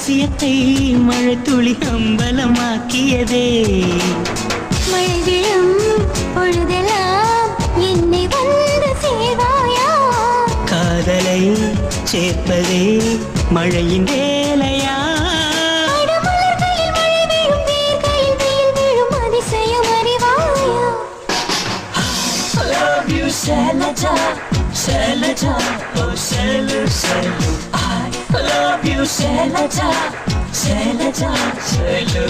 ரகசியத்தை மழை துளி அம்பலமாக்கியதே. மழை விழும் பொழுதெல்லாம் என்னை வந்து சேவாயா? காதலை சேர்ப்பதே மழையின் வேலையா? மலர்களில் மழை விழும், வேர்களில் வெயில் விழும், அதிசயம் அறிவாயா? Love you, Selata, Selata, oh Selu, Selu. I love you, Selata, Selata, Selu.